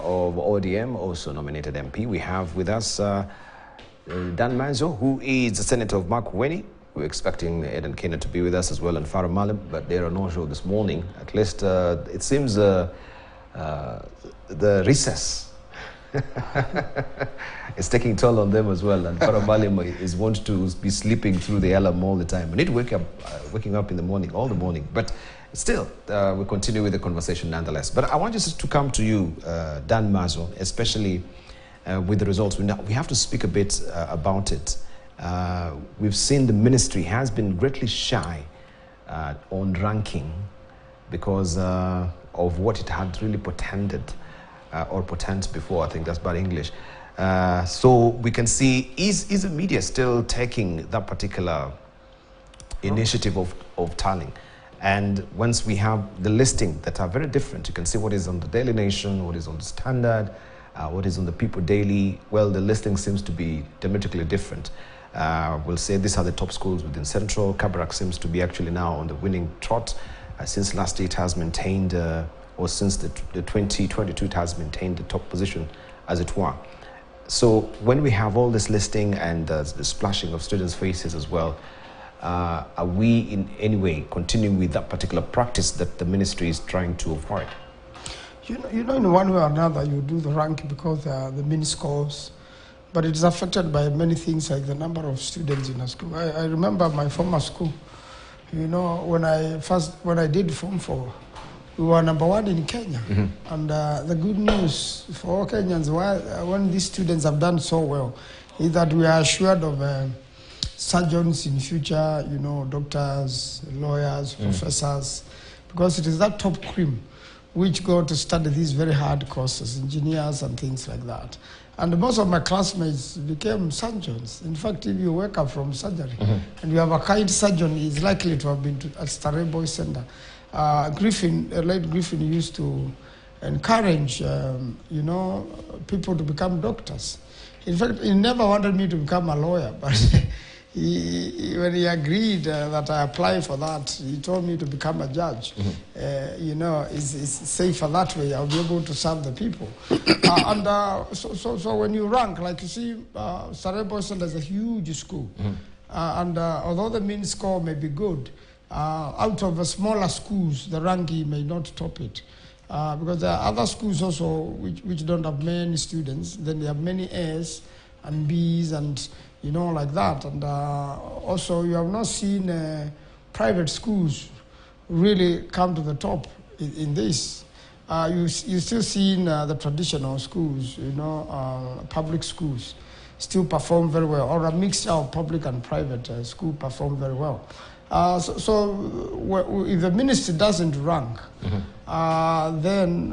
of ODM, also nominated MP. We have with us Dan Manzo, who is the Senator of Makueni. We're expecting Eden Kenya to be with us as well, and Farah Malim, but they are not sure this morning. At least it seems the recess is taking toll on them as well, and Farah Malim is wont to be sleeping through the alarm all the time. We need to waking up in the morning, all the morning, but still, we'll continue with the conversation nonetheless. But I want just to come to you, Dan Mazo, especially with the results. We have to speak a bit about it. We've seen the ministry has been greatly shy on ranking because of what it had really portended or portend before. I think that's bad English. So we can see, is the media still taking that particular initiative of tallying? And once we have the listing that are very different, you can see what is on the Daily Nation, what is on the Standard, what is on the People Daily. Well, the listing seems to be diametrically different. We'll say these are the top schools within Central. Kabarak seems to be actually now on the winning trot. Since last year it has maintained, or since the 2022 it has maintained the top position, as it were. So when we have all this listing and the splashing of students' faces as well, are we in any way continuing with that particular practice that the ministry is trying to avoid? You know, in one way or another, you do the rank because the mean scores, but it's affected by many things like the number of students in a school. I remember my former school. You know, when I did Form 4, we were #1 in Kenya. Mm-hmm. And the good news for all Kenyans, when these students have done so well, is that we are assured of surgeons in future, you know, doctors, lawyers, professors, because it is that top cream which go to study these very hard courses, engineers and things like that. And most of my classmates became surgeons. In fact, if you wake up from surgery and you have a kind surgeon, he's likely to have been at Starehe Boys Center. Late Griffin used to encourage, you know, people to become doctors. In fact, he never wanted me to become a lawyer, but when he agreed that I apply for that, he told me to become a judge. You know, it's safer that way. I'll be able to serve the people. So when you rank, like you see, Starehe Boys Center is a huge school. And although the mean score may be good, out of the smaller schools, the ranking may not top it. Because there are other schools also which don't have many students. Then they have many A's and B's and, you know, like that. And also you have not seen private schools really come to the top in this. You still seen the traditional schools, you know, public schools still perform very well, or a mixture of public and private school perform very well. So if the ministry doesn't rank, then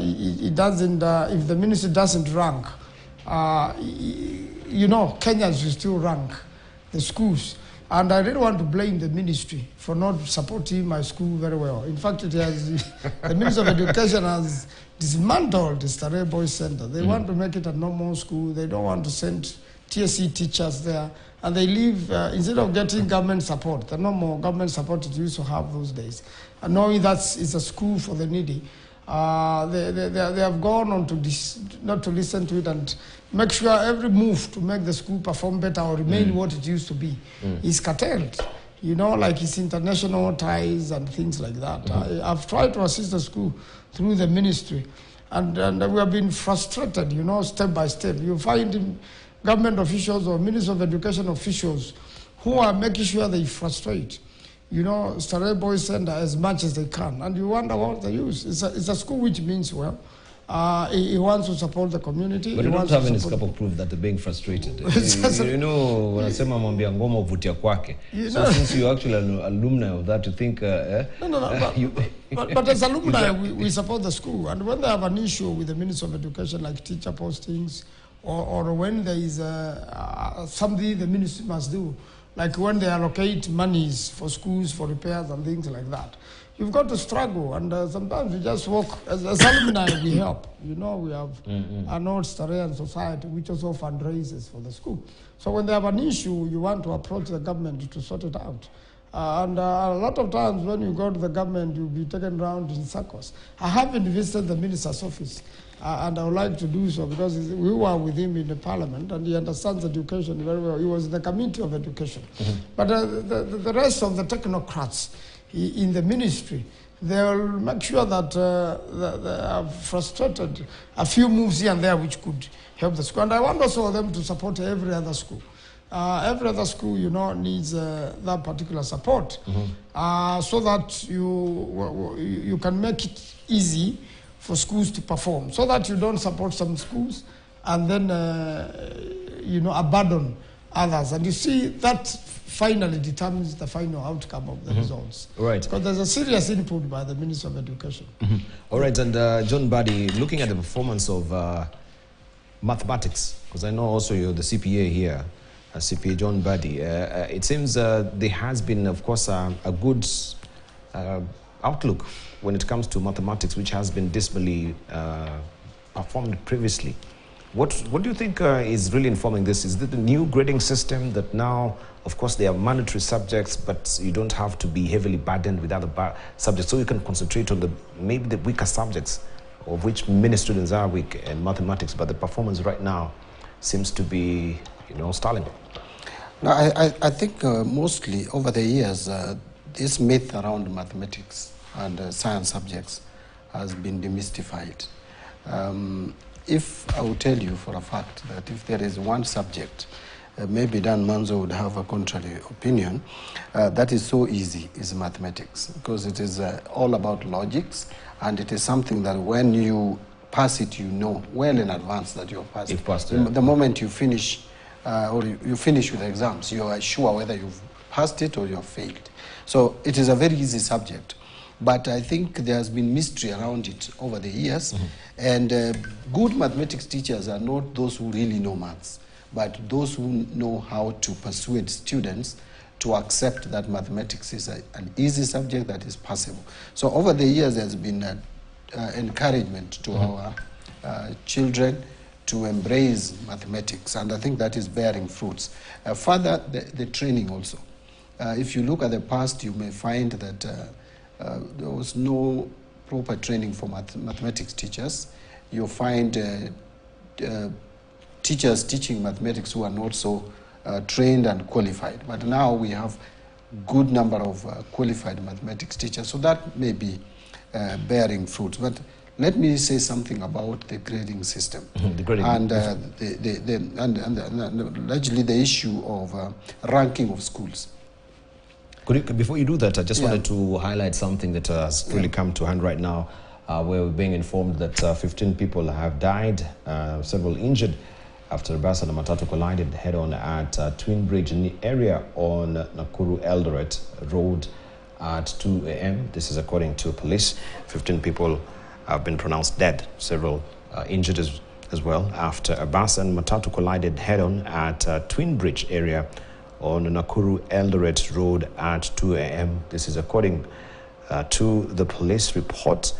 it doesn't. If the ministry doesn't rank, you know, Kenyans will still rank the schools. And I really want to blame the ministry for not supporting my school very well. In fact, the Ministry of Education has dismantled the Starehe Boys Center. They want to make it a normal school. They don't want to send TSC teachers there. And they leave, instead of getting government support, the normal government support it used to have those days, and knowing that it's a school for the needy, they have gone on to not to listen to it and make sure every move to make the school perform better or remain what it used to be is curtailed. You know, like its international ties and things like that. I've tried to assist the school through the ministry, and we have been frustrated, you know, step by step. You find government officials or Ministry of Education officials who are making sure they frustrate, you know, Starehe Boys Center as much as they can. And you wonder what they use. It's a school which means well. He wants to support the community. But you don't have any scope of proof that they're being frustrated. You know, when I say mwambia ngoma uvutia kwake. So since you're actually an alumni of that, you think... But as alumni, we support the school. And when they have an issue with the Ministry of Education, like teacher postings, or when there is something the ministry must do, like when they allocate monies for schools, for repairs and things like that, you've got to struggle. And sometimes you just walk, as alumni, we help. You know, we have an old Starehe society which also fundraises for the school. So when they have an issue, you want to approach the government to sort it out. And a lot of times when you go to the government, you'll be taken around in circles. I haven't visited the minister's office, and I would like to do so because we were with him in the parliament, and he understands education very well. He was in the committee of education. But the rest of the technocrats in the ministry, they'll make sure that they have frustrated a few moves here and there which could help the school. And I want also them to support every other school. Every other school, needs that particular support, so that you can make it easy for schools to perform, so that you don't support some schools and then abandon others. And you see that finally determines the final outcome of the results. Right. Because there's a serious input by the Minister of Education. All right, and John Buddy, looking at the performance of mathematics, because I know also you're the CPA here, CPA John Buddy, it seems there has been, of course, a good outlook when it comes to mathematics, which has been dismally performed previously. What do you think is really informing this? Is it the new grading system that now, of course, they are mandatory subjects, but you don't have to be heavily burdened with other subjects, so you can concentrate on maybe the weaker subjects, of which many students are weak in mathematics, but the performance right now seems to be, stalling. No, I think mostly over the years, this myth around mathematics and science subjects has been demystified. If I will tell you for a fact that if there is one subject, maybe Dan Manzo would have a contrary opinion, that is so easy is mathematics, because it is all about logics, and it is something that when you pass it, you know well in advance that you're passing. The moment you finish, or you finish with exams, you are sure whether you've passed it or you've failed. So it is a very easy subject. But I think there has been mystery around it over the years. And good mathematics teachers are not those who really know maths, but those who know how to persuade students to accept that mathematics is an easy subject that is passable. So over the years, there's been encouragement to our children to embrace mathematics, and I think that is bearing fruits. Further, the training also. If you look at the past, you may find that there was no proper training for mathematics teachers. You'll find teachers teaching mathematics who are not so trained and qualified. But now we have good number of qualified mathematics teachers, so that may be bearing fruits. But let me say something about the grading system, and largely the issue of ranking of schools. Before you do that, I just wanted to highlight something that has really come to hand right now, where we're being informed that 15 people have died, several injured, after a bus and a matatu collided head-on at Twin Bridge in the area on Nakuru Eldoret Road at 2 a.m. This is according to police. 15 people have been pronounced dead, several injured as well, after a bus and matatu collided head-on at Twin Bridge area on Nakuru Eldoret Road at 2 a.m. This is according to the police report.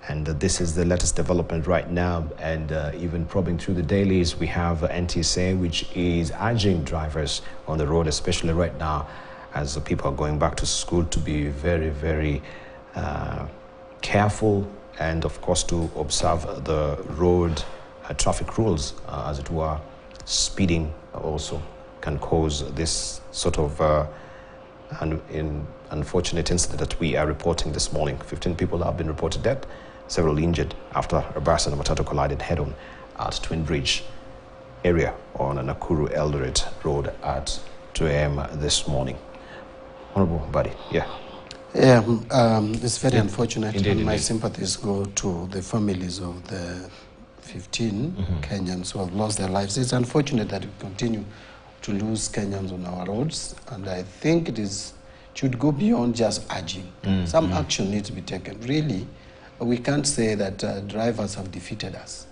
And this is the latest development right now. And even probing through the dailies, we have NTSA, which is urging drivers on the road, especially right now, as the people are going back to school, to be very, very careful, and of course to observe the road traffic rules, as it were. Speeding also can cause this sort of unfortunate incident that we are reporting this morning. 15 people have been reported dead, several injured after a bus and a matatu collided head-on at Twin Bridge area on Nakuru Eldoret Road at 2 a.m. this morning. Honorable Buddy, it's very unfortunate. Indeed, my sympathies go to the families of the 15 Kenyans who have lost their lives. It's unfortunate that we continue to lose Kenyans on our roads, and I think it should go beyond just urging. Some action needs to be taken. Really, we can't say that drivers have defeated us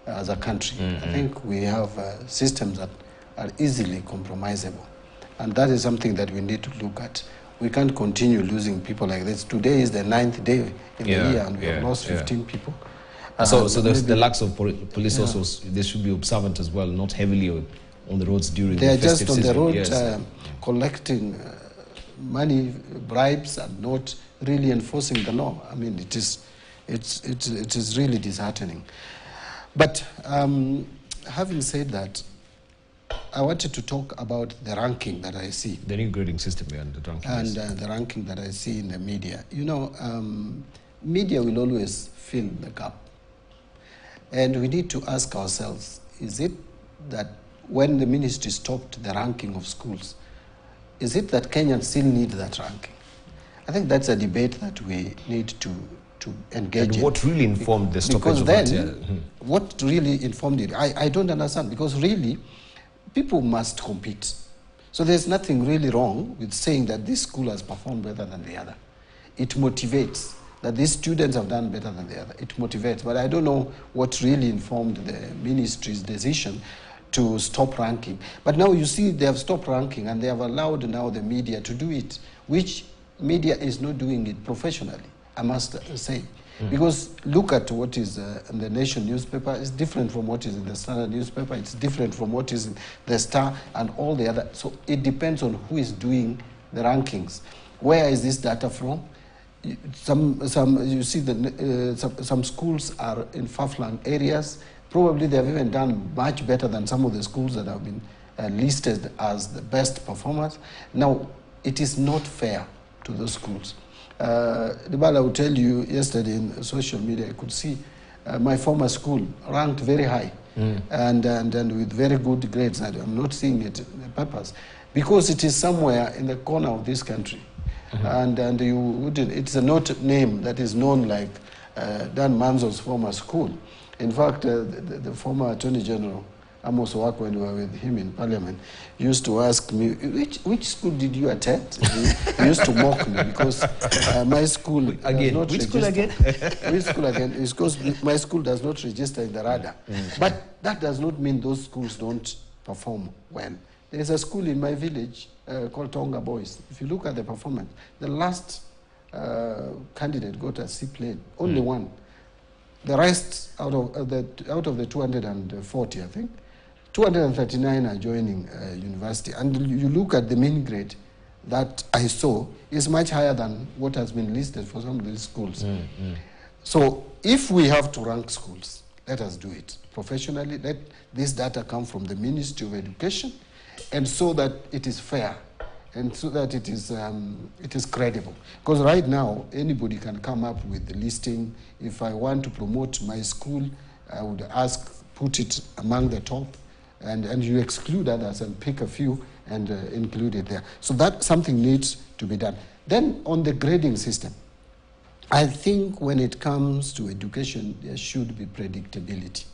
as a country. I think we have systems that are easily compromisable, and that is something that we need to look at. We can't continue losing people like this. Today is the 9th day in the year, and we have lost 15 people. So there's the lacks of police also, they should be observant as well, not heavily on the roads during the festive season. They are just on the road collecting money, bribes, and not really enforcing the law. I mean, it is really disheartening. But having said that, I wanted to talk about the ranking that I see. The new grading system and the ranking. And the ranking that I see in the media. You know, media will always fill the gap. And we need to ask ourselves, is it that when the ministry stopped the ranking of schools, is it that Kenyans still need that ranking? I think that's a debate that we need to engage in. And what really informed the stoppage of that? Because What really informed it? I don't understand, because really, people must compete. So there's nothing really wrong with saying that this school has performed better than the other. It motivates that these students have done better than the other. It motivates. But I don't know what really informed the ministry's decision to stop ranking. But now you see they have stopped ranking and they have allowed now the media to do it, which media is not doing it professionally, I must say. Because look at what is in the Nation newspaper. It's different from what is in the Standard newspaper. It's different from what is in the Star and all the other. So it depends on who is doing the rankings. Where is this data from? You see some schools are in far-flung areas. Probably they have even done much better than some of the schools that have been listed as the best performers. Now, it is not fair to those schools. I will tell you, yesterday in social media, I could see my former school ranked very high and with very good grades. I'm not seeing it in the papers because it is somewhere in the corner of this country. And you wouldn't, it's a not name that is known like Dan Manzo's former school. In fact, the former Attorney General, Amos Owako, when we were with him in Parliament, used to ask me, which school did you attend? He used to mock me because my school again. Which school again? Which school again? It's because my school does not register in the radar. But that does not mean those schools don't perform well. There is a school in my village called Tonga Boys. If you look at the performance, the last candidate got a C plane, only one. The rest, out of the 240, I think, 239 are joining university. And you look at the mean grade that I saw is much higher than what has been listed for some of these schools. So if we have to rank schools, let us do it professionally. Let this data come from the Ministry of Education, and so that it is fair and so that it is credible. Because right now, anybody can come up with the listing. If I want to promote my school, I would put it among the top, and you exclude others and pick a few and include it there. So that something needs to be done. Then on the grading system, I think when it comes to education, there should be predictability.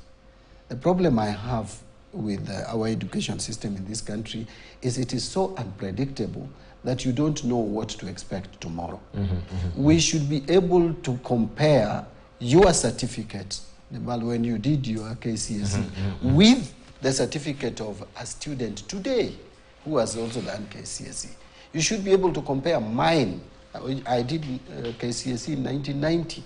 The problem I have with our education system in this country is it is so unpredictable that you don't know what to expect tomorrow. We should be able to compare your certificate, when you did your KCSE, with the certificate of a student today who has also done KCSE. You should be able to compare mine. I did KCSE in 1990.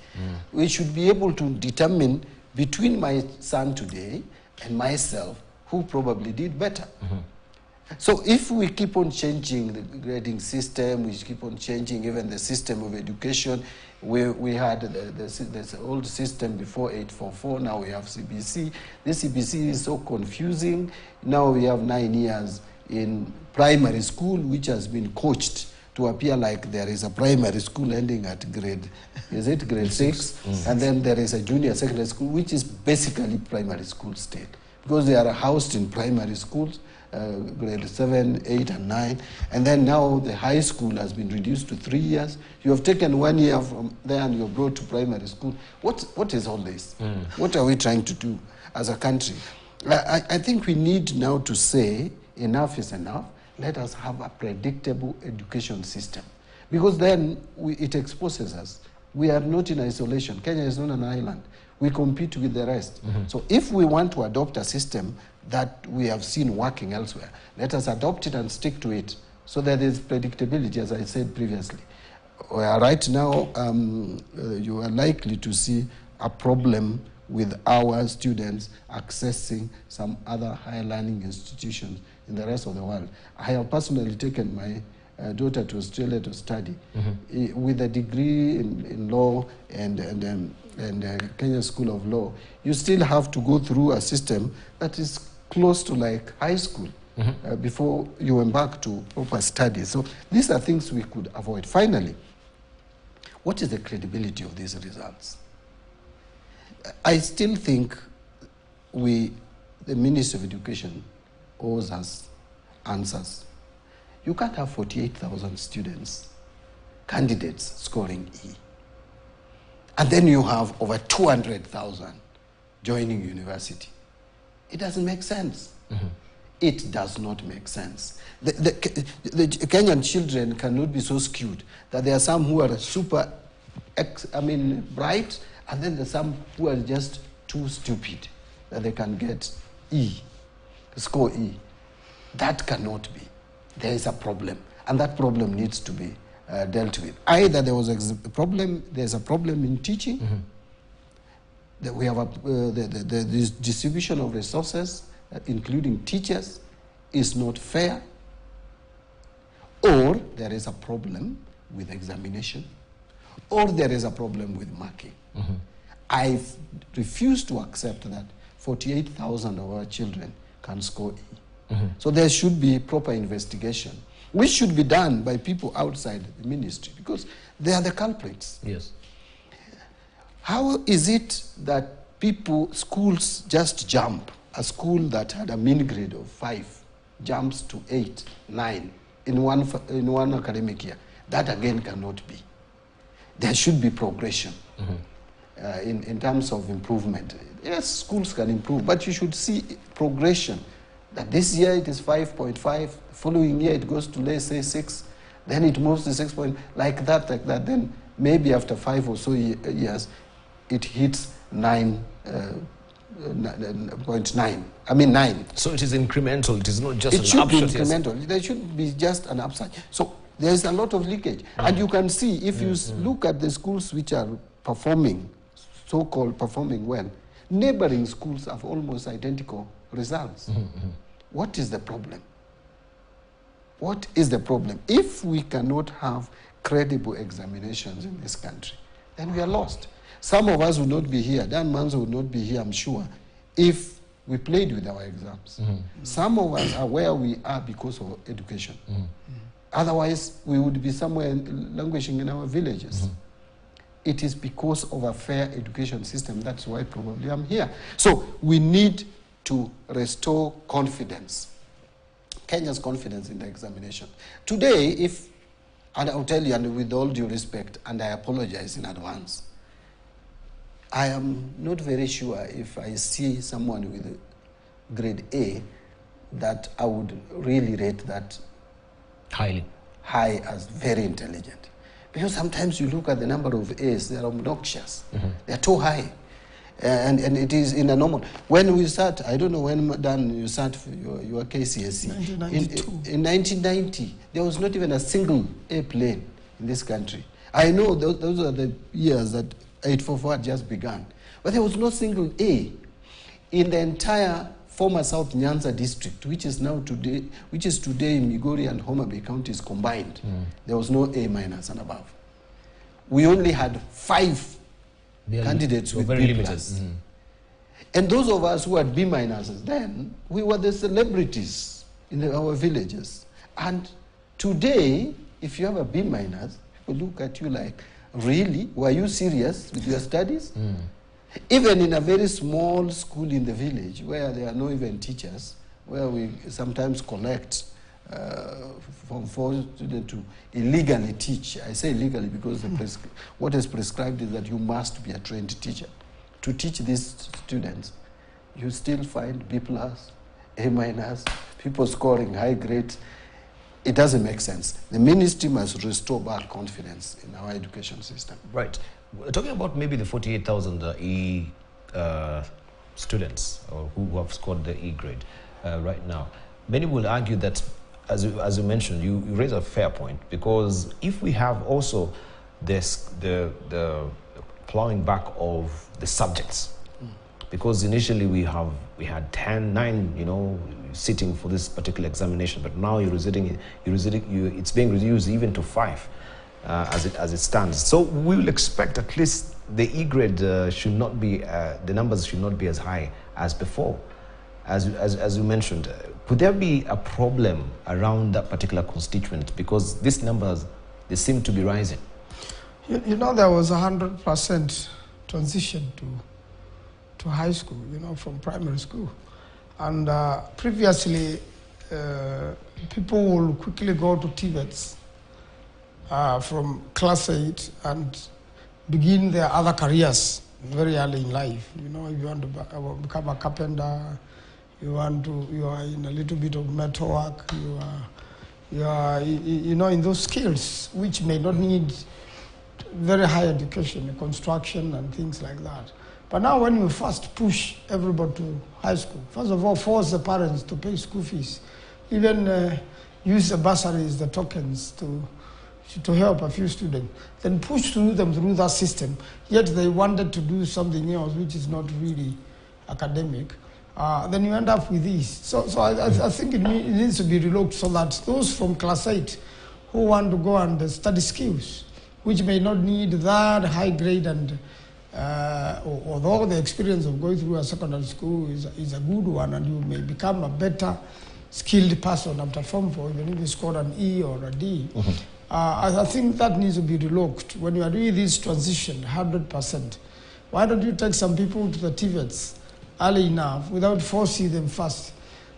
We should be able to determine between my son today and myself who probably did better. So if we keep on changing the grading system, we keep on changing even the system of education. We had the old system before 844, now we have CBC. The CBC is so confusing. Now we have 9 years in primary school, which has been coached to appear like there is a primary school ending at grade 6? And then there is a junior secondary school, which is basically primary school state. Because they are housed in primary schools, grade 7, 8, and 9. And then now the high school has been reduced to 3 years. You have taken 1 year from there and you're brought to primary school. What is all this? What are we trying to do as a country? I think we need now to say enough is enough. Let us have a predictable education system. Because then it exposes us. We are not in isolation. Kenya is not an island. We compete with the rest. So if we want to adopt a system that we have seen working elsewhere, let us adopt it and stick to it so that there is predictability, as I said previously. Right now, you are likely to see a problem with our students accessing some other higher learning institutions in the rest of the world. I have personally taken my daughter to Australia to study, with a degree in law and Kenya School of Law, you still have to go through a system that is close to like high school before you embark to proper studies. So these are things we could avoid. Finally, what is the credibility of these results? I still think the Ministry of Education owes us answers. You can't have 48,000 students, candidates scoring E. And then you have over 200,000 joining university. It doesn't make sense. It does not make sense. The Kenyan children cannot be so skewed that there are some who are super, bright, and then there's some who are just too stupid that they can get E, score E. That cannot be. There is a problem, and that problem needs to be dealt with. Either there's a problem in teaching, that we have this distribution of resources, including teachers, is not fair, or there is a problem with examination, or there is a problem with marking. I refuse to accept that 48,000 of our children can score E. So there should be proper investigation, which should be done by people outside the ministry, because they are the culprits. Yes. How is it that schools just jump? A school that had a mean grade of 5 jumps to 8, 9 in one academic year. That again cannot be. There should be progression in terms of improvement. Yes, schools can improve, but you should see progression. That this year it is 5.5, following year it goes to, let's say, 6, then it moves to 6 point, like that. Then maybe after 5 or so years, it hits 9.9. 9. So it is incremental. It is not just it should be incremental. Yes. There should be just an upside. So there is a lot of leakage. And you can see, if you look at the schools which are performing, so-called performing well, neighboring schools have almost identical results. What is the problem? What is the problem? If we cannot have credible examinations in this country, then we are lost. Some of us would not be here. Dan Manzo would not be here, I'm sure, if we played with our exams. Some of us are where we are because of education. Otherwise, we would be somewhere languishing in our villages. It is because of a fair education system. That's why probably I'm here. So we need to restore confidence, Kenya's confidence in the examination. Today, and I'll tell you, and with all due respect, and I apologize in advance, I am not very sure if I see someone with a grade A that I would really rate that high as very intelligent. Because sometimes you look at the number of A's, they're obnoxious. They're too high. And it is in a normal. When we start, I don't know when, Dan, you start for your KCSE. 1992. In 1990, there was not even a single airplane in this country. I know those are the years that 844 just began. But there was no single A in the entire former South Nyanza district, which is today Migori and Homa Bay counties combined. There was no A- and above. We only had 5 candidates with very B+. limited. And those of us who had B- then, we were the celebrities in our villages. And today, if you have a B-, people look at you like, really? Were you serious with your studies? Even in a very small school in the village, where there are no even teachers, where we sometimes collect from 4 students to illegally teach. I say illegally because what is prescribed is that you must be a trained teacher. To teach these students, you still find B+, A-, people scoring high grades. It doesn't make sense. The ministry must restore back confidence in our education system. Right. We're talking about maybe the 48,000 E students who have scored the E grade right now. Many will argue that, as you mentioned, you raise a fair point, because if we have also the plowing back of the subjects, Because initially we had 9, you know, sitting for this particular examination, but now it's being reduced even to 5 as it stands. So we will expect at least the E grade should not be, the numbers should not be as high as before. As you mentioned, could there be a problem around that particular constituent? Because these numbers, they seem to be rising. You know, there was 100% transition to high school, you know, from primary school. And previously, people will quickly go to TVETs from class 8 and begin their other careers very early in life. You know, if you want to become a carpenter, you are in a little bit of metal work, you are in those skills which may not need very high education, construction and things like that. But now when you first push everybody to high school, first of all, force the parents to pay school fees, even use the bursaries, the tokens to help a few students, then push them through that system, yet they wanted to do something else which is not really academic, then you end up with this. So I think it needs to be relooked so that those from class 8 who want to go and study skills, which may not need that high grade, and although the experience of going through a secondary school is a good one, and you may become a better skilled person after Form 4, even if you scored an E or a D. Mm-hmm. I think that needs to be relooked. When you are doing this transition 100%, why don't you take some people to the TVETs early enough without forcing them first,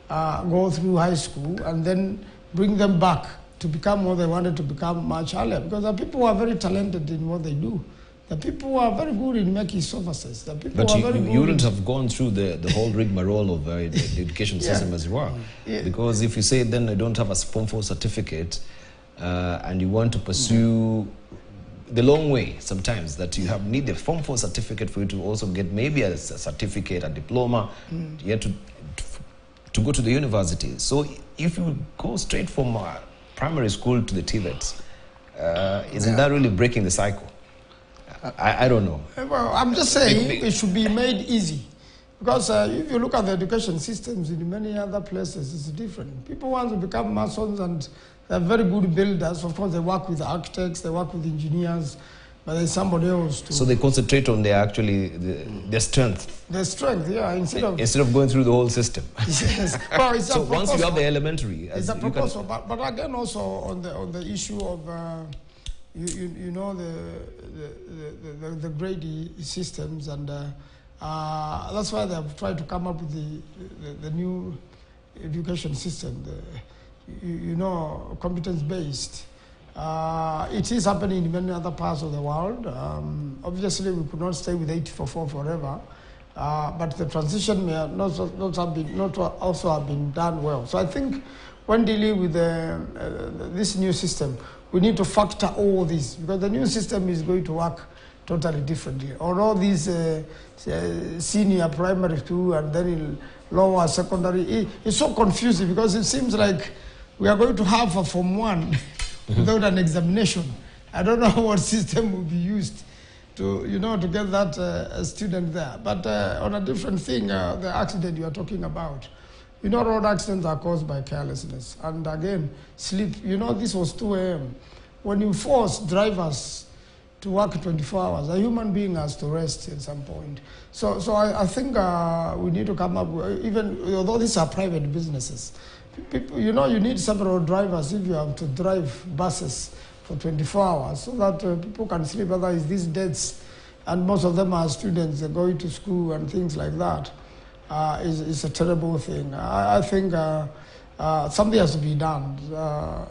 go through high school, and then bring them back to become what they wanted to become much earlier? Because the people who are very talented in what they do, the people who are very good in making services, the people but who are very good. You wouldn't have gone through the whole rigmarole of the education system as you are. Yeah. Because if you say then I don't have a Form 4 certificate, and you want to pursue the long way sometimes, that you need the Form 4 certificate for you to also get maybe a certificate, a diploma, you have to go to the university. So if you go straight from primary school to the TVETs, isn't that really breaking the cycle? I don't know. Well, I'm just saying it should be made easy. Because if you look at the education systems in many other places, it's different. People want to become masons, and they're very good builders. Of course, they work with architects, they work with engineers, but there's somebody else too. So they concentrate on their strength. Their strength, yeah. Instead of going through the whole system. Yes. Well, it's so once you have the elementary, it's a proposal. But again, also on the issue of you know the grade systems, and that's why they have tried to come up with the new education system. Competence-based. It is happening in many other parts of the world. Obviously, we could not stay with 844 forever, but the transition may not also have been done well. So I think when dealing with this new system, we need to factor all this, because the new system is going to work totally differently. Although these senior primary school and then lower secondary, it's so confusing, because it seems like we are going to have a Form 1 without an examination. I don't know what system will be used to get that student there. But on a different thing, the accident you are talking about, road accidents are caused by carelessness. And again, sleep. This was 2 a.m. When you force drivers to work 24 hours, a human being has to rest at some point. So I think we need to come up with, even although these are private businesses, people, you need several drivers if you have to drive buses for 24 hours, so that people can sleep. Otherwise, these deaths, and most of them are students, they're going to school and things like that, is a terrible thing. I think something has to be done,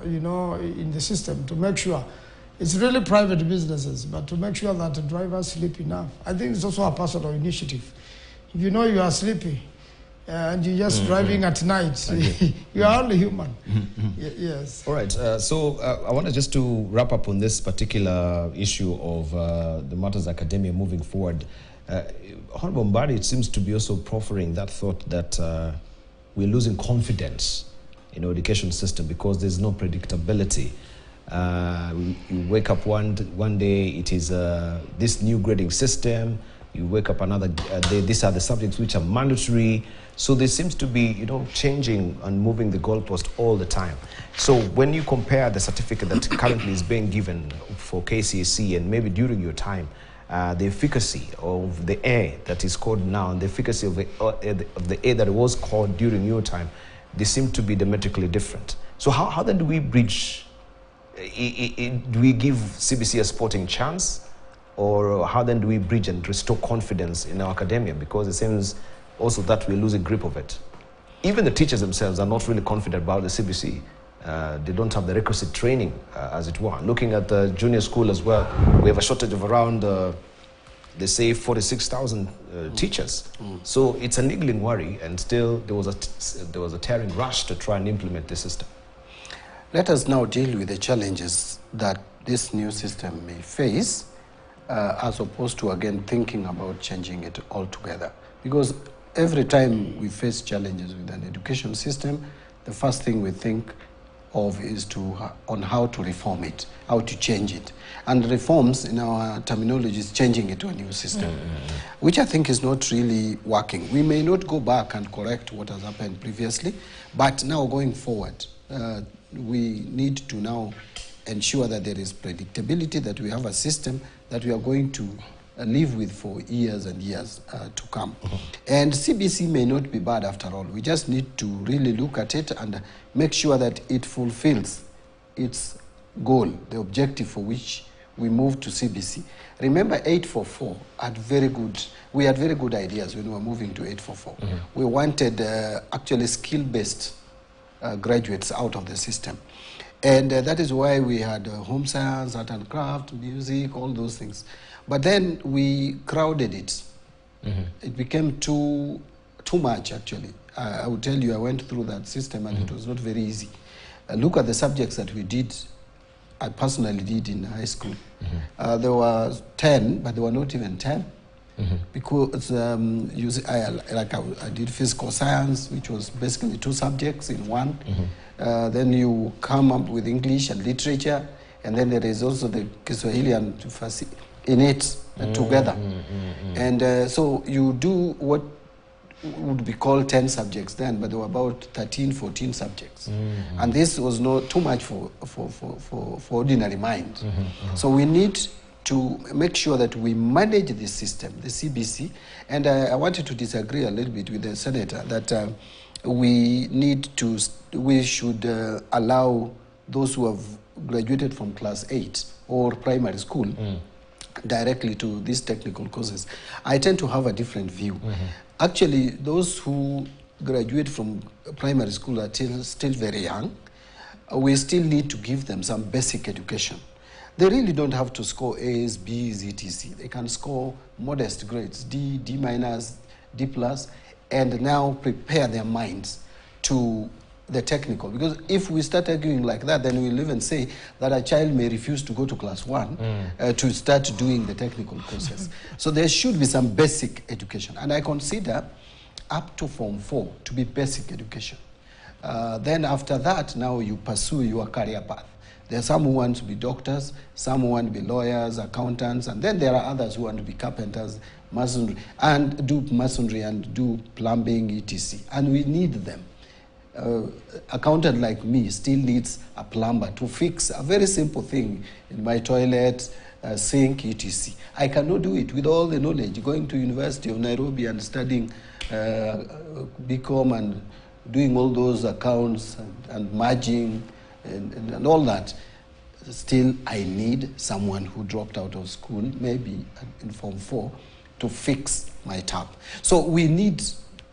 in the system to make sure. It's really private businesses, but to make sure that the drivers sleep enough. I think it's also a personal initiative. If you know you are sleepy, and you're just driving at night, you are only human. Yes. All right. So I wanted just to wrap up on this particular issue of the Matters Academia moving forward. Honorable Mbadi, it seems to be also proffering that thought that we're losing confidence in our education system because there's no predictability. You wake up one day, it is this new grading system. You wake up another day, these are the subjects which are mandatory. So there seems to be, changing and moving the goalpost all the time. So when you compare the certificate that currently is being given for KCSE and maybe during your time, the efficacy of the A that is scored now and the efficacy of the A that was scored during your time, they seem to be diametrically different. So how then do we bridge? Do we give CBC a sporting chance? Or how then do we bridge and restore confidence in our academia? Because it seems also that we're losing grip of it. Even the teachers themselves are not really confident about the CBC. They don't have the requisite training, as it were. Looking at the junior school as well, we have a shortage of around, they say, 46,000 teachers. So it's a niggling worry, and still there was a tearing rush to try and implement the system. Let us now deal with the challenges that this new system may face, as opposed to, again, thinking about changing it altogether. Because every time we face challenges with an education system, the first thing we think of is on how to reform it, how to change it. And reforms, in our terminology, is changing it to a new system, which I think is not really working. We may not go back and correct what has happened previously, but now going forward, we need to now ensure that there is predictability, that we have a system that we are going to live with for years and years to come. And CBC may not be bad after all. We just need to really look at it and make sure that it fulfills its goal, the objective for which we moved to CBC. Remember, 844 we had very good ideas when we were moving to 844. We wanted actually skill-based graduates out of the system. And that is why we had home science, art and craft, music, all those things. But then we crowded it. It became too much, actually. I will tell you, I went through that system and it was not very easy. Look at the subjects that we did, I personally did in high school. There were 10, but there were not even 10. Because I did physical science, which was basically 2 subjects in one. Then you come up with English and literature, and then there is also the Kiswahili and Farsi in it together. And so you do what would be called 10 subjects then, but there were about 13, 14 subjects. And this was not too much for ordinary mind. So we need to make sure that we manage this system, the CBC. And I wanted to disagree a little bit with the senator that we should allow those who have graduated from class 8 or primary school directly to these technical courses. I tend to have a different view. Actually, those who graduate from primary school are still very young. We still need to give them some basic education. They really don't have to score A's, B's, etc. They can score modest grades, D, D minus, D plus, and now prepare their minds to the technical. Because if we start arguing like that, then we'll even say that a child may refuse to go to class 1 to start doing the technical courses. So there should be some basic education. And I consider up to Form 4 to be basic education. Then after that, now you pursue your career path. There are some who want to be doctors, some who want to be lawyers, accountants, and then there are others who want to be carpenters, masonry, and do plumbing, etc. And we need them. Accountant like me still needs a plumber to fix a very simple thing in my toilet, sink, etc. I cannot do it with all the knowledge, going to University of Nairobi and studying BCom and doing all those accounts and merging and all that. Still, I need someone who dropped out of school, maybe in Form 4, to fix my tap. So we need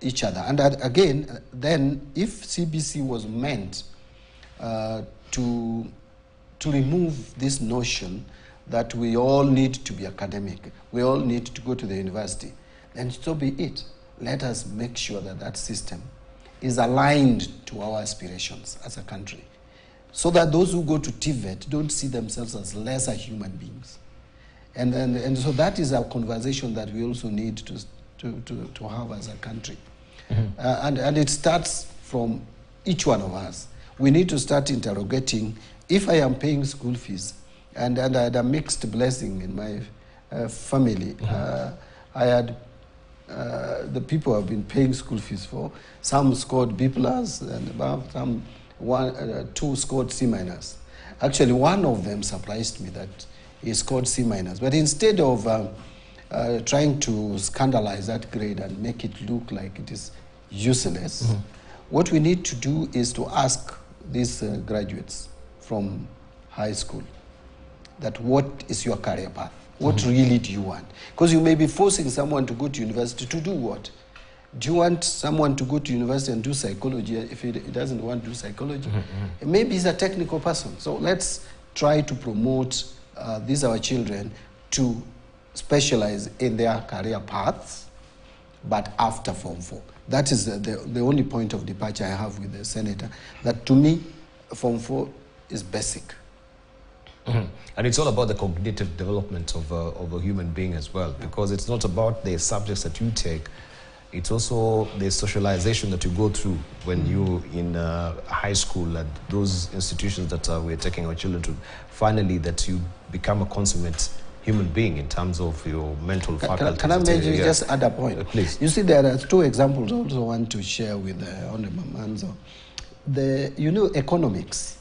each other. And again, then, if CBC was meant to remove this notion that we all need to be academic, we all need to go to the university, then so be it. Let us make sure that that system is aligned to our aspirations as a country, so that those who go to TVET don't see themselves as lesser human beings. And so that is a conversation that we also need to have as a country. And it starts from each one of us. We need to start interrogating, if I am paying school fees, and I had a mixed blessing in my family. I had the people I've been paying school fees for. Some scored B plus and above. Some two scored C minus. Actually, one of them surprised me that he scored C minus. But instead of trying to scandalize that grade and make it look like it is useless, what we need to do is to ask these graduates from high school that what is your career path? What really do you want? Because you may be forcing someone to go to university to do what? Do you want someone to go to university and do psychology if he doesn't want to do psychology? Maybe he's a technical person. So let's try to promote these our children to specialize in their career paths, but after Form 4. That is the only point of departure I have with the senator, that to me, Form 4 is basic. And it's all about the cognitive development of a human being as well, because it's not about the subjects that you take, it's also the socialization that you go through when you're in high school and those institutions that we're taking our children to, finally that you become a consummate human being in terms of your mental faculties. Can I maybe just add a point? Please. You see, there are two examples I also want to share with Honorable Manzo. You know, economics.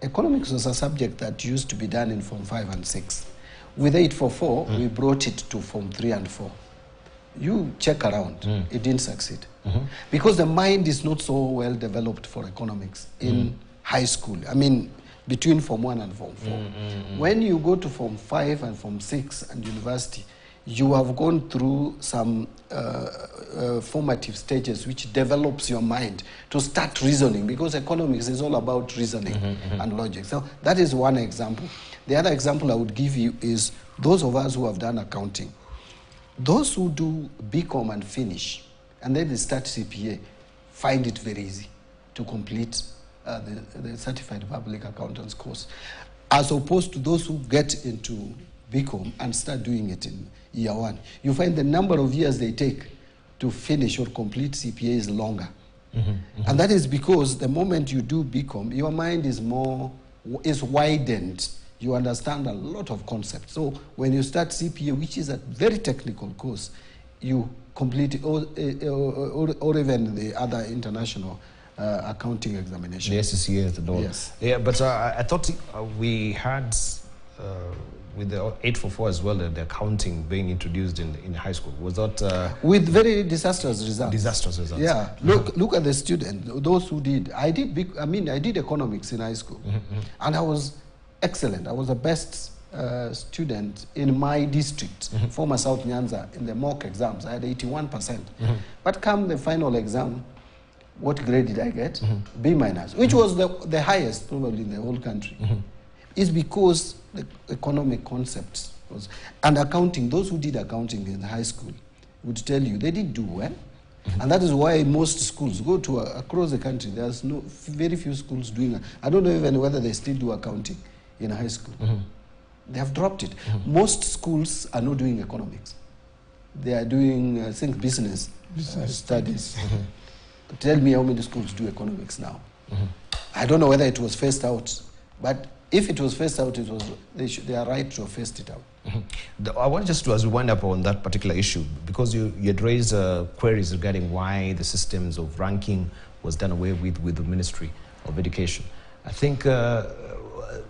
Economics was a subject that used to be done in Form 5 and 6. With 844, we brought it to Form 3 and 4. You check around, it didn't succeed. Because the mind is not so well developed for economics in high school. I mean, between Form 1 and Form 4. When you go to Form 5 and Form 6 and university, you have gone through some formative stages which develops your mind to start reasoning, because economics is all about reasoning and logic. So that is one example. The other example I would give you is those of us who have done accounting. Those who do BCom and finish, and then they start CPA, find it very easy to complete the Certified Public Accountants course, as opposed to those who get into BCom and start doing it in year 1. You find the number of years they take to finish or complete CPA is longer. And that is because the moment you do BCom, your mind is widened. You understand a lot of concepts. So when you start CPA, which is a very technical course, you complete it, or even the other international accounting examination. The SCCA and all. Yes. Yeah, but I thought we had with the 844 as well, the accounting being introduced in high school. Was that with very disastrous results? Disastrous results. Yeah. Look at the student. Those who did. I did economics in high school, and I was excellent. I was the best student in my district, former South Nyanza, in the mock exams. I had 81%. But come the final exam, what grade did I get? B minus, which was the highest probably in the whole country. Is because the economic concepts and accounting. Those who did accounting in high school would tell you they did do well, and that is why most schools go to across the country. There's very few schools doing. I don't know even whether they still do accounting in high school. They have dropped it. Most schools are not doing economics. They are doing, I think, business studies. Tell me how many schools do economics now. I don't know whether it was phased out, but if it was phased out, they are right to have phased it out. I want just to, as we wind up on that particular issue, because you had raised queries regarding why the systems of ranking was done away with the Ministry of Education. I think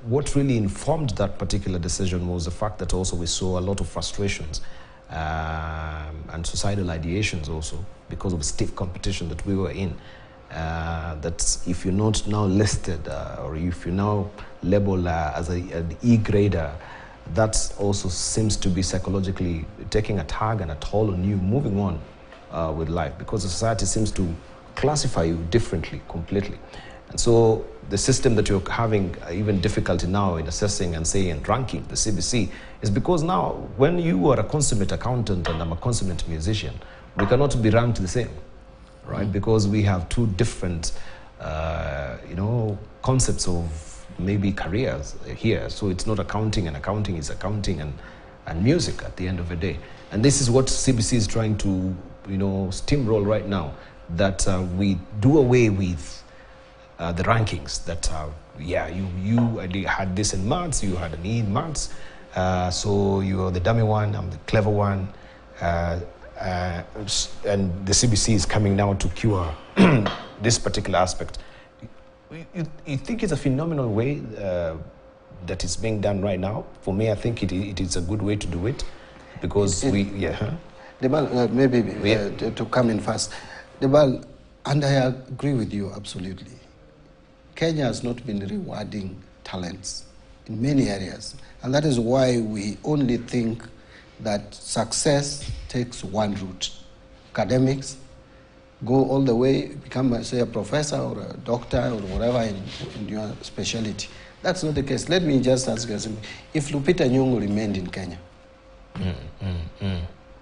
what really informed that particular decision was the fact that also we saw a lot of frustrations and suicidal ideations also because of stiff competition that we were in. That if you're not now listed or if you're now labeled as an E-grader, that also seems to be psychologically taking a tag and a toll on you moving on with life, because the society seems to classify you differently completely. And so the system that you're having even difficulty now in assessing and saying and ranking, the CBC, is because now when you are a consummate accountant and I'm a consummate musician, we cannot be ranked the same, right? Because we have two different, concepts of maybe careers here. So it's not accounting, and accounting is accounting and music at the end of the day. And this is what CBC is trying to, steamroll right now, that we do away with the rankings that, you had this in maths, you had an E in maths, so you're the dummy one, I'm the clever one. and the CBC is coming now to cure this particular aspect. You think it's a phenomenal way that is being done right now? For me, I think it is a good way to do it, because Debal, maybe to come in first. Debal, and I agree with you absolutely. Kenya has not been rewarding talents in many areas, and that is why we only think that success takes one route. Academics, go all the way, become, say, a professor or a doctor or whatever in your specialty. That's not the case. Let me just ask you, if Lupita Nyong'o remained in Kenya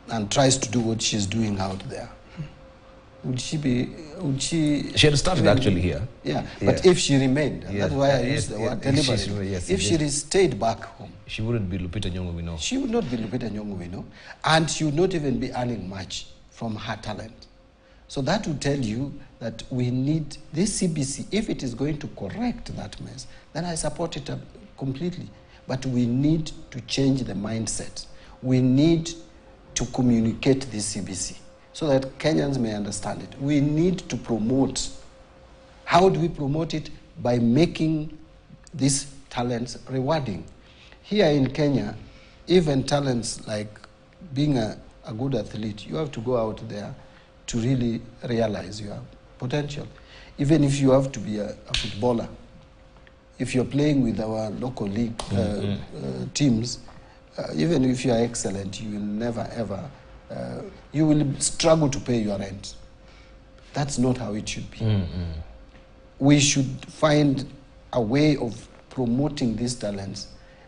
and tries to do what she's doing out there, would she had started actually here. Yeah, but if she remained, and that's why I use the word deliberately, if she stayed back home, she wouldn't be Lupita Nyong'o we know. She would not be Lupita Nyong'o we know, and she would not even be earning much from her talent. So that would tell you that we need this CBC. If it is going to correct that mess, then I support it completely. But we need to change the mindset. We need to communicate this CBC so that Kenyans may understand it. We need to promote. How do we promote it? By making these talents rewarding. Here in Kenya, even talents like being a good athlete, you have to go out there to really realize your potential. Even if you have to be a footballer, if you're playing with our local league teams, even if you are excellent, you will never ever, you will struggle to pay your rent. That's not how it should be. We should find a way of promoting these talents,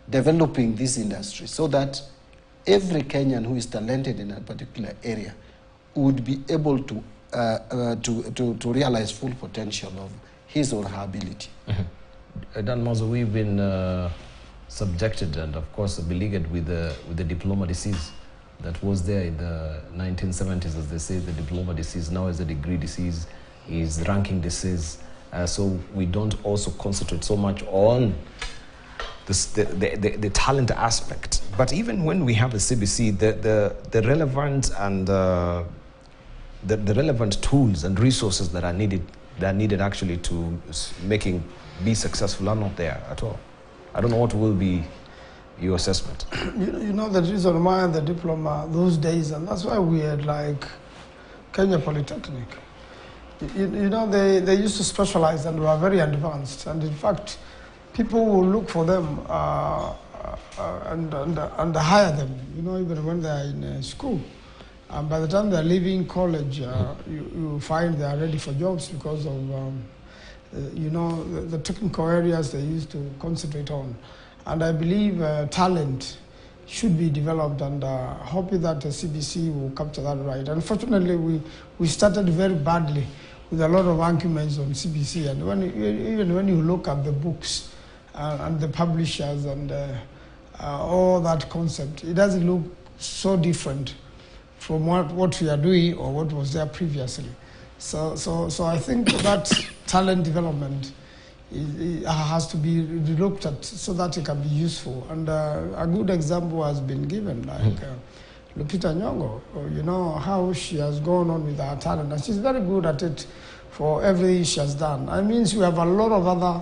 developing this industry, so that every Kenyan who is talented in a particular area would be able to realize full potential of his or her ability. Dan Mazo, we've been subjected and, of course, beleaguered with the diploma disease that was there in the 1970s, as they say. The diploma disease now is a degree disease, is ranking disease. So we don't also concentrate so much on the talent aspect. But even when we have the CBC, the relevant and the relevant tools and resources that are needed actually to be successful are not there at all. I don't know what will be your assessment. You know the reason why the diploma those days, and that's why we had like Kenya Polytechnic. You know, they used to specialize and were very advanced, and in fact, people will look for them and hire them, you know, even when they're in school. And by the time they're leaving college, you find they are ready for jobs because of, you know, the technical areas they used to concentrate on. And I believe talent should be developed, and hoping that the CBC will capture that right. Unfortunately, we started very badly with a lot of arguments on CBC, and even when you look at the books and the publishers and all that concept, it doesn't look so different from what we are doing or what was there previously. So I think that talent development has to be looked at so that it can be useful. And a good example has been given, like Lupita Nyong'o. You know how she has gone on with her talent, and she's very good at it for everything she has done. I mean, we have a lot of other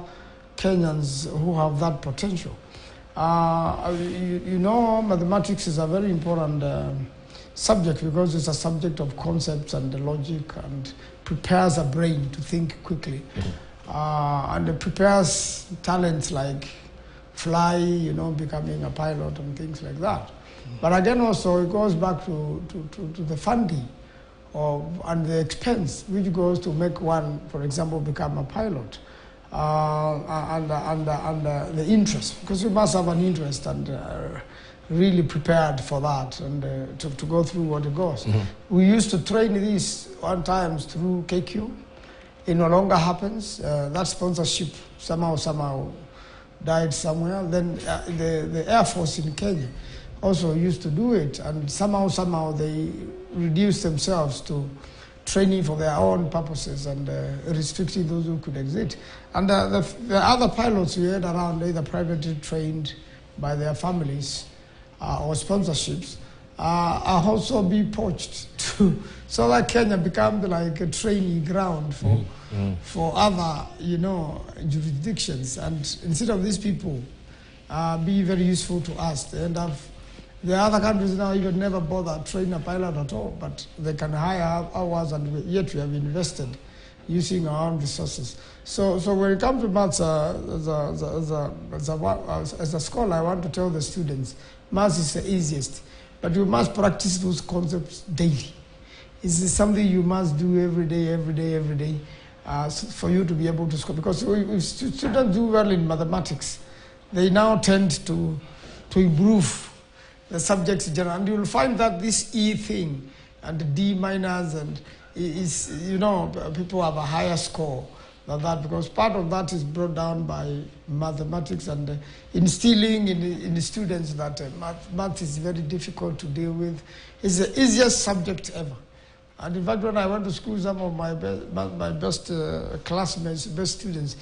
Kenyans who have that potential. You know, mathematics is a very important subject because it's a subject of concepts and logic, and prepares a brain to think quickly. And it prepares talents like fly, you know, becoming a pilot and things like that. But again, also, it goes back to the funding and the expense which goes to make one, for example, become a pilot. And the interest, because you must have an interest and really prepared for that, and to go through what it goes. We used to train these one times through KQ. It no longer happens. That sponsorship somehow died somewhere. Then the Air Force in Kenya also used to do it, and somehow they reduced themselves to training for their own purposes and restricting those who could exit. And the other pilots we had around, either privately trained by their families or sponsorships, are also be poached so that Kenya becomes like a training ground for other, jurisdictions. And instead of these people be very useful to us, they end up, the other countries now even never bother train a pilot at all, but they can hire ours, and yet we have invested using our own resources. So when it comes to maths, as a scholar, I want to tell the students, maths is the easiest, but you must practice those concepts daily. It's something you must do every day, for you to be able to score. Because if students do well in mathematics, they now tend to improve the subjects in general. And you'll find that this E thing and the D minus and is, people have a higher score than that, because part of that is brought down by mathematics and instilling in the students that math is very difficult to deal with. It's the easiest subject ever. And in fact, when I went to school, some of my best classmates, best students,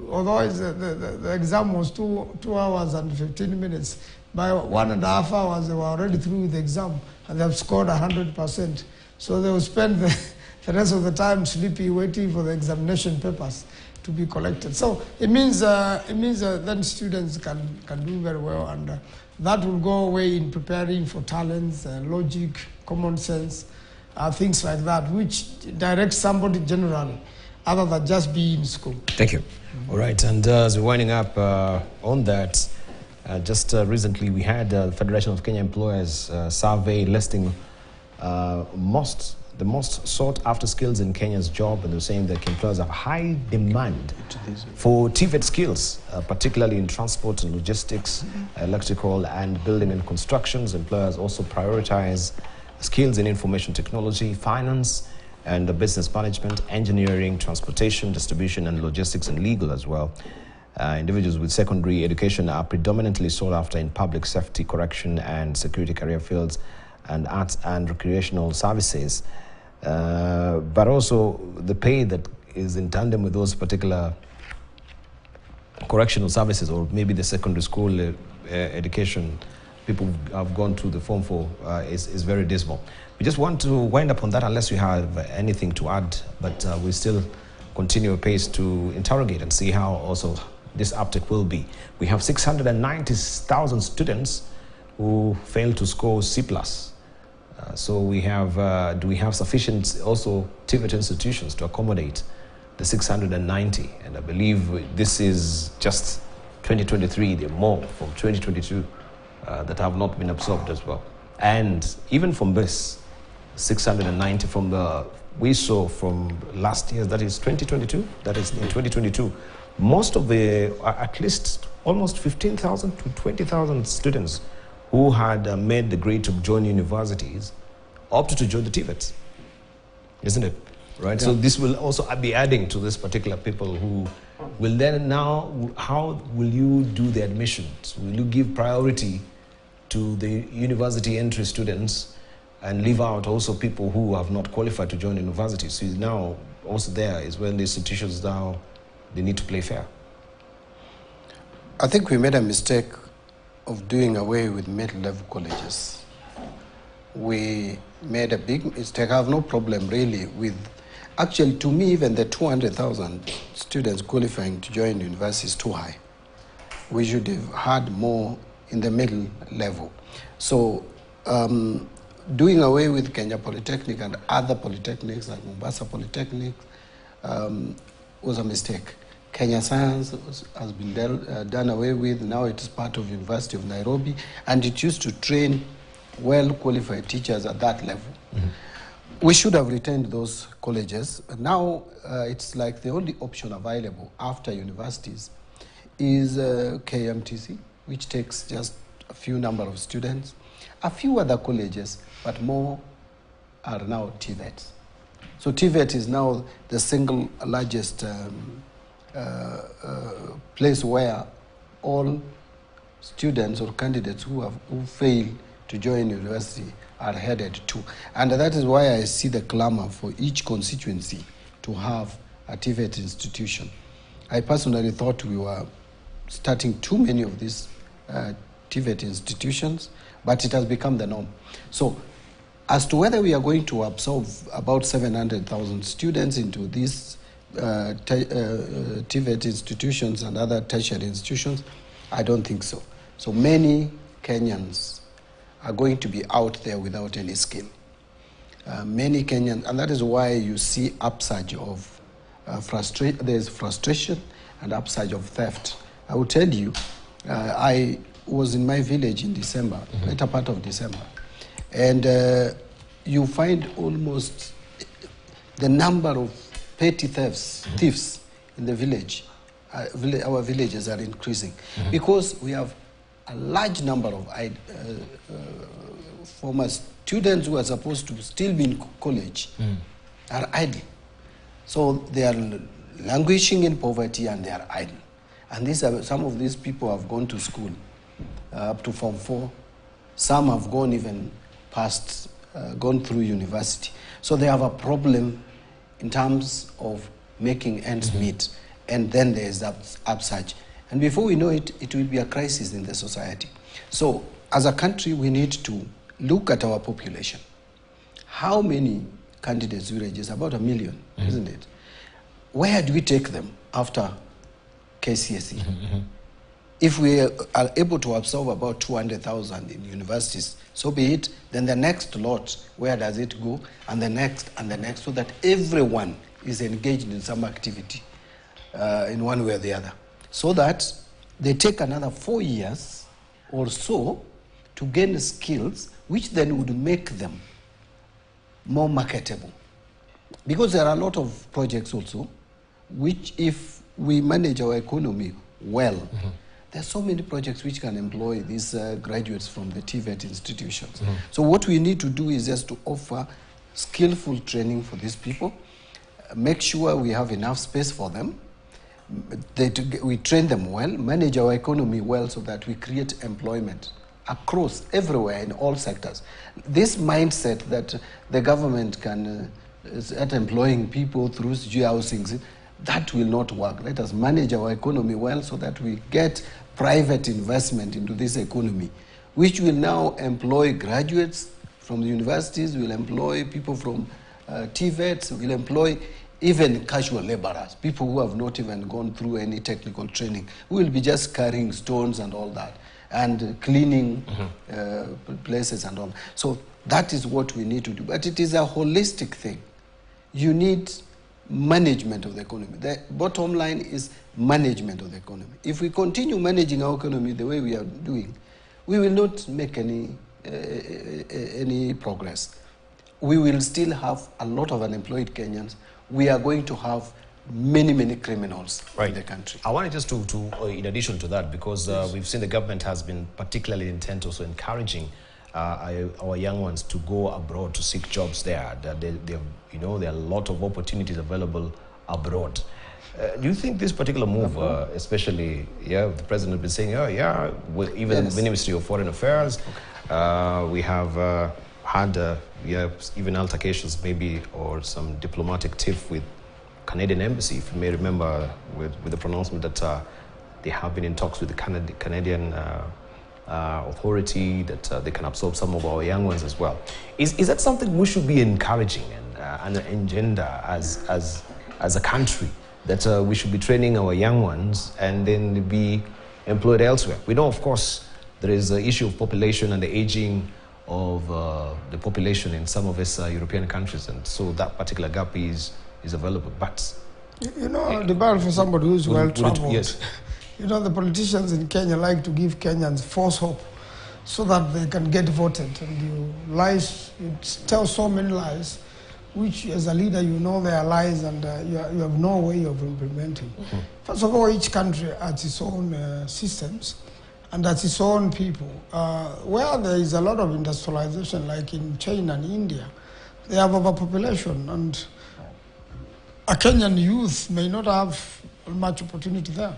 although the exam was 2 hours and 15 minutes, by 1.5 hours they were already through with the exam and they have scored 100%. So they will spend the rest of the time sleepy, waiting for the examination papers to be collected. So it means then students can do very well, and that will go away in preparing for talents, logic, common sense, things like that, which directs somebody generally, other than just being in school. Thank you. All right, and as we're winding up on that, just recently we had the Federation of Kenya Employers survey listing the most sought after skills in Kenya's job, and they're saying that employers have high demand for TVET skills, particularly in transport and logistics, electrical and building and constructions. Employers also prioritize skills in information technology, finance, and business management, engineering, transportation, distribution, and logistics, and legal as well. Individuals with secondary education are predominantly sought after in public safety, correction, and security career fields, and arts and recreational services. But also the pay that is in tandem with those particular correctional services, or maybe the secondary school education people have gone through the form for, is very dismal. We just want to wind up on that, unless you have anything to add, but we still continue apace to interrogate and see how also this uptick will be. We have 690,000 students who failed to score C+. So we have, do we have sufficient also TVET institutions to accommodate the 690? And I believe this is just 2023, there are more from 2022 that have not been absorbed as well. And even from this 690 from we saw from last year, that is 2022, that is in 2022, most of the, at least almost 15,000 to 20,000 students who had made the grade to join universities opted to join the TVETs, isn't it? Right. Yeah. So this will also be adding to this particular people who will then now, how will you do the admissions? Will you give priority to the university entry students and leave out also people who have not qualified to join universities? So now also there is when the institutions now, they need to play fair. I think we made a mistake of doing away with middle-level colleges. We made a big mistake. I have no problem really with, actually to me even the 200,000 students qualifying to join university is too high. We should have had more in the middle level. So doing away with Kenya Polytechnic and other polytechnics like Mombasa Polytechnic was a mistake. Kenya Science has been done away with. Now it is part of University of Nairobi, and it used to train well-qualified teachers at that level. Mm-hmm. We should have retained those colleges. Now it's like the only option available after universities is KMTC, which takes just a few number of students. A few other colleges, but more are now TVET. So TVET is now the single largest place where all students or candidates who fail to join university are headed to. And that is why I see the clamor for each constituency to have a TVET institution. I personally thought we were starting too many of these TVET institutions, but it has become the norm. So as to whether we are going to absorb about 700,000 students into these TVET institutions and other tertiary institutions, I don't think so. So many Kenyans are going to be out there without any skill. Many Kenyans, and that is why you see upsurge of there's frustration and upsurge of theft. I will tell you, I was in my village in December, later part of December, and you find almost the number of petty thieves in the village. Our villages are increasing because we have a large number of former students who are supposed to still be in college are idle. So they are languishing in poverty and they are idle. And some of these people have gone to school up to Form 4. Some have gone even past, gone through university. So they have a problem in terms of making ends meet. And then there is that upsurge. And before we know it, it will be a crisis in the society. So as a country, we need to look at our population. How many candidates we register? About 1 million, isn't it? Where do we take them after KCSE? If we are able to absorb about 200,000 in universities, so be it, then the next lot, where does it go? And the next, so that everyone is engaged in some activity in one way or the other. So that they take another 4 years or so to gain skills, which then would make them more marketable. Because there are a lot of projects also, which if we manage our economy well, there are so many projects which can employ these graduates from the TVET institutions. So what we need to do is just to offer skillful training for these people, make sure we have enough space for them, we train them well, manage our economy well so that we create employment across everywhere in all sectors. This mindset that the government can start employing people through housing, that will not work. Let us manage our economy well so that we get private investment into this economy, which will now employ graduates from the universities, will employ people from TVETs, will employ even casual laborers, people who have not even gone through any technical training, who will be just carrying stones and all that, and cleaning places and all. So that is what we need to do. But it is a holistic thing. You need management of the economy. The bottom line is management of the economy. If we continue managing our economy the way we are doing, we will not make any progress. We will still have a lot of unemployed Kenyans. We are going to have many criminals in the country. I wanted just to in addition to that, because we've seen the government has been particularly intent also encouraging our young ones to go abroad to seek jobs there. That there are a lot of opportunities available abroad. Do you think this particular move, especially, the president has been saying, even the Ministry of Foreign Affairs, we have had even altercations maybe or some diplomatic tiff with Canadian embassy, if you may remember, with the pronouncement that they have been in talks with the Canadian authority that they can absorb some of our young ones as well. Is that something we should be encouraging and engender as a country, that we should be training our young ones and then be employed elsewhere? We know, of course, there is an issue of population and the aging of the population in some of these European countries, and so that particular gap is available. But the battle for somebody who's well-traveled. Yes. The politicians in Kenya like to give Kenyans false hope so that they can get voted. And you tell so many lies, which as a leader they are lies, and you have no way of implementing. First of all, each country has its own systems and has its own people. Where there is a lot of industrialization, like in China and India, they have overpopulation, and a Kenyan youth may not have much opportunity there.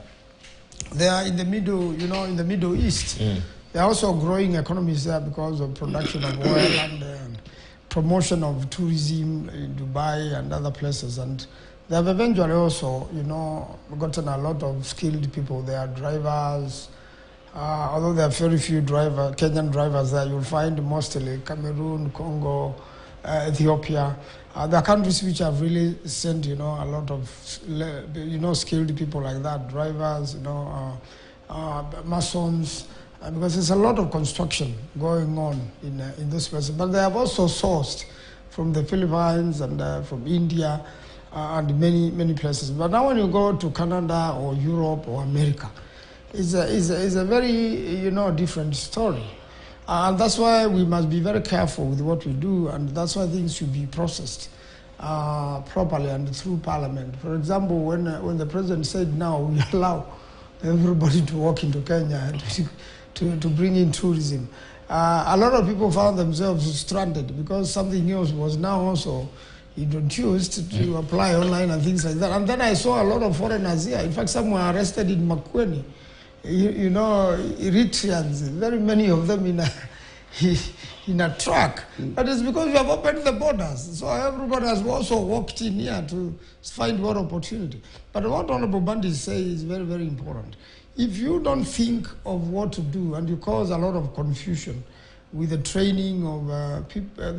They are in the middle, in the Middle East. There are also growing economies there because of production of oil and promotion of tourism in Dubai and other places. And they have eventually also, gotten a lot of skilled people. They are drivers, Although there are very few Kenyan drivers there, you'll find mostly Cameroon, Congo, Ethiopia. There are countries which have really sent, a lot of, skilled people like that, drivers, masons, because there's a lot of construction going on in those places. But they have also sourced from the Philippines and from India and many places. But now when you go to Canada or Europe or America, it's a very, different story. And that's why we must be very careful with what we do, and that's why things should be processed properly and through Parliament. For example, when the President said now we allow everybody to walk into Kenya and to bring in tourism, a lot of people found themselves stranded because something else was now also introduced to apply online and things like that. And then I saw a lot of foreigners here. In fact, some were arrested in Makueni. Eritreans, very many of them in a truck. That is because we have opened the borders. So everybody has also walked in here to find more opportunity. But what Honorable Bandi says is very, very important. If you don't think of what to do and you cause a lot of confusion with the training of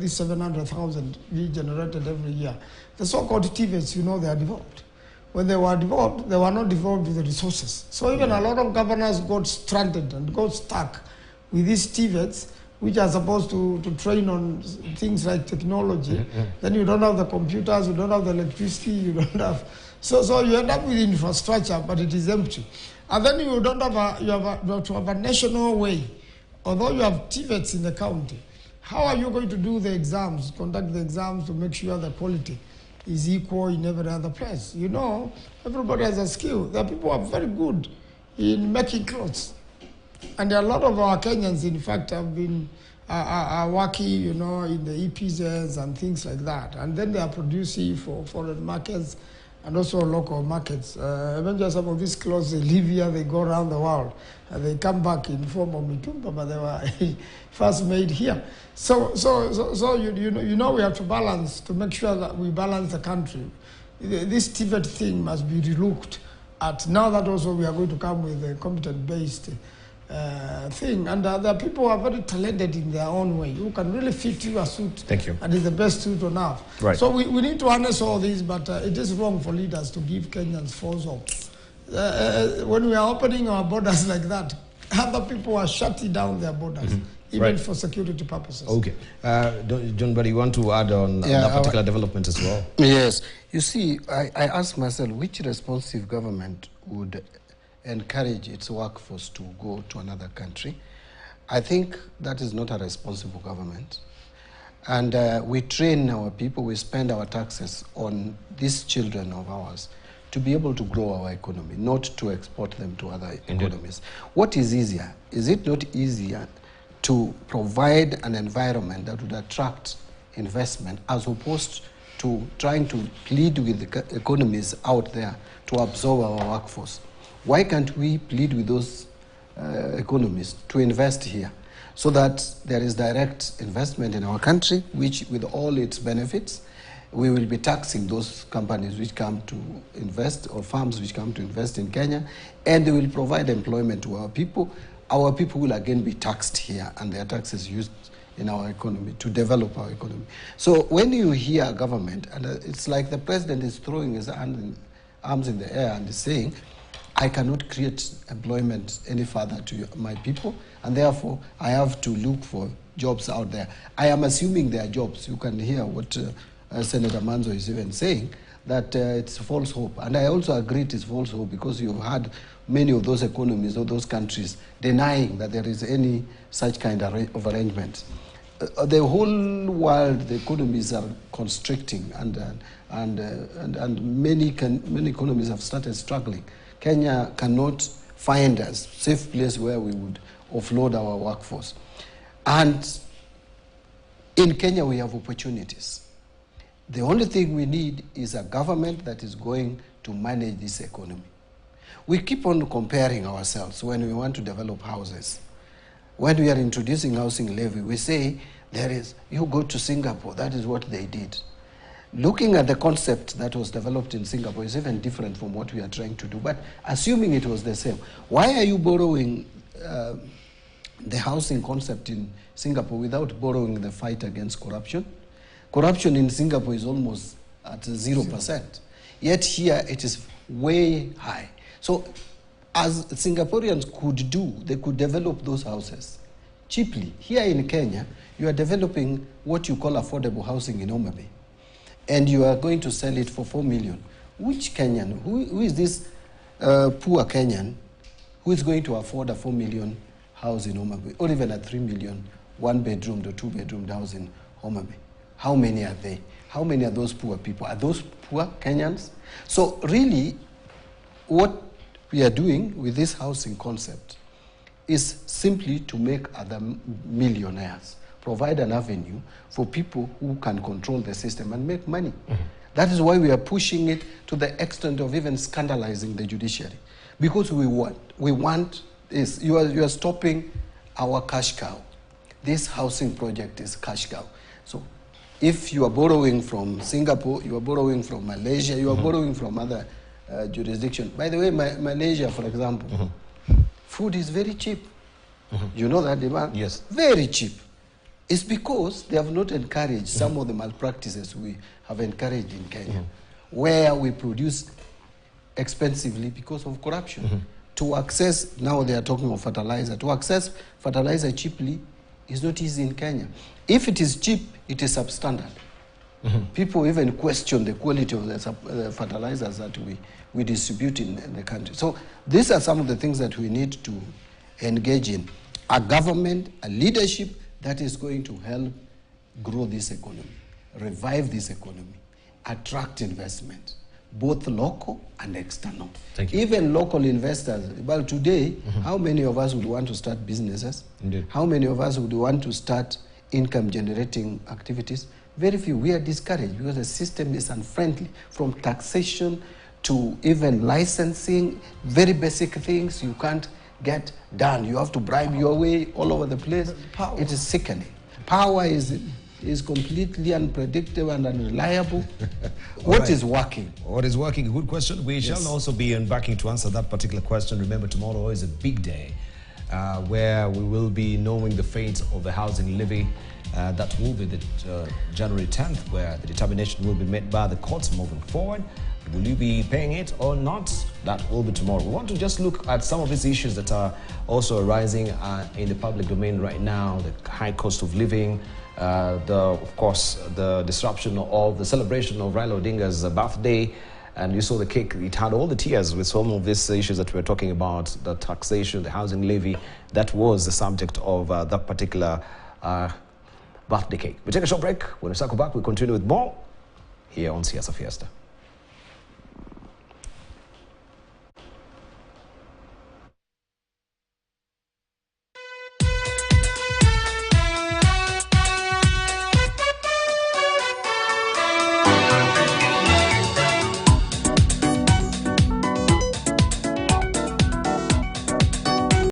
these 700,000 we generated every year, the so-called TVETs, they are developed. When they were developed, they were not developed with the resources. So even a lot of governors got stranded and got stuck with these TVETs, which are supposed to train on things like technology. Then you don't have the computers, you don't have the electricity, you don't have... So you end up with infrastructure, but it is empty. And then you don't have you have to have a national way. Although you have TVETs in the county, how are you going to do the exams, conduct the exams to make sure the quality is equal in every other place? Everybody has a skill. There are people who are very good in making clothes. And a lot of our Kenyans, in fact, have been are working, in the EPZs and things like that. And then they are producing for foreign markets and also local markets. Eventually, some of these clothes, they live here, they go around the world, and they come back in form of mitumba, but they were first made here. So we have to balance, to make sure that we balance the country. This TVET thing must be relooked at. Now that also we are going to come with a competent-based thing. And there are people who are very talented in their own way, who can really fit you a suit. Thank you. And is the best suit on earth. Right. So we need to harness all these, but it is wrong for leaders to give Kenyans false hope. When we are opening our borders like that, other people are shutting down their borders, even for security purposes. Okay. John, but you want to add on that particular development as well? Yes. You see, I ask myself, which responsive government would encourage its workforce to go to another country? I think that is not a responsible government. And we train our people, we spend our taxes on these children of ours to be able to grow our economy, not to export them to other economies. What is easier? Is it not easier to provide an environment that would attract investment as opposed to trying to plead with the economies out there to absorb our workforce? Why can't we plead with those economies to invest here so that there is direct investment in our country, which with all its benefits, we will be taxing those companies which come to invest, or firms which come to invest in Kenya, and they will provide employment to our people. Our people will again be taxed here, and their taxes used in our economy to develop our economy. So when you hear a government, and it's like the president is throwing his arms in the air and is saying, I cannot create employment any further to my people, and therefore I have to look for jobs out there. I am assuming there are jobs. You can hear what Senator Manzo is even saying, that it's false hope. And I also agree it is false hope, because you've had many of those economies or those countries denying that there is any such kind of arrangement. The whole world, the economies are constricting, and many economies have started struggling. Kenya cannot find a safe place where we would offload our workforce. And in Kenya, we have opportunities. The only thing we need is a government that is going to manage this economy. We keep on comparing ourselves when we want to develop houses. When we are introducing housing levy, we say, you go to Singapore, that is what they did. Looking at the concept that was developed in Singapore is even different from what we are trying to do, but assuming it was the same, why are you borrowing the housing concept in Singapore without borrowing the fight against corruption. Corruption in Singapore is almost at 0%. Yet here it is way high. So as Singaporeans could do, they could develop those houses cheaply. Here in Kenya, you are developing what you call affordable housing in Homa Bay, and you are going to sell it for 4 million. Which Kenyan, who is this poor Kenyan who is going to afford a 4 million house in Homa Bay, or even a 3 million one-bedroomed or two-bedroomed house in Homa Bay? How many are they? How many are those poor people? Are those poor Kenyans? So really, what we are doing with this housing concept is simply to make other millionaires, provide an avenue for people who can control the system and make money. That is why we are pushing it to the extent of even scandalizing the judiciary. Because we want is, you are stopping our cash cow. This housing project is cash cow. So if you are borrowing from Singapore, you are borrowing from Malaysia, you are borrowing from other jurisdictions. By the way, Malaysia, for example, food is very cheap. You know that demand? Yes. Very cheap. It's because they have not encouraged some of the malpractices we have encouraged in Kenya, where we produce expensively because of corruption. To access, now they are talking of fertilizer, to access fertilizer cheaply is not easy in Kenya. If it is cheap, it is substandard. People even question the quality of the fertilizers that we distribute in the country. So these are some of the things that we need to engage in. A government, a leadership that is going to help grow this economy, revive this economy, attract investment, both local and external. Thank you. Even local investors. Well, today, how many of us would want to start businesses? Indeed. How many of us would want to start income-generating activities? Very few. We are discouraged because the system is unfriendly, from taxation to even licensing, very basic things you can't get done. You have to bribe your way all over the place. Power. It is sickening. Power is completely unpredictable and unreliable. What is working? What is working? Good question. We shall also be embarking to answer that particular question. Remember, tomorrow is a big day where we will be knowing the fate of the housing levy. That will be the January 10th, where the determination will be made by the courts moving forward. Will you be paying it or not? That will be tomorrow. We want to just look at some of these issues that are also arising in the public domain right now, the high cost of living, of course, the disruption of the celebration of Raila Odinga's birthday. And you saw the cake, it had all the tears with some of these issues that we were talking about, the taxation, the housing levy. That was the subject of that particular birthday cake. We take a short break. When we circle back, we continue with more here on Siasa Fiesta.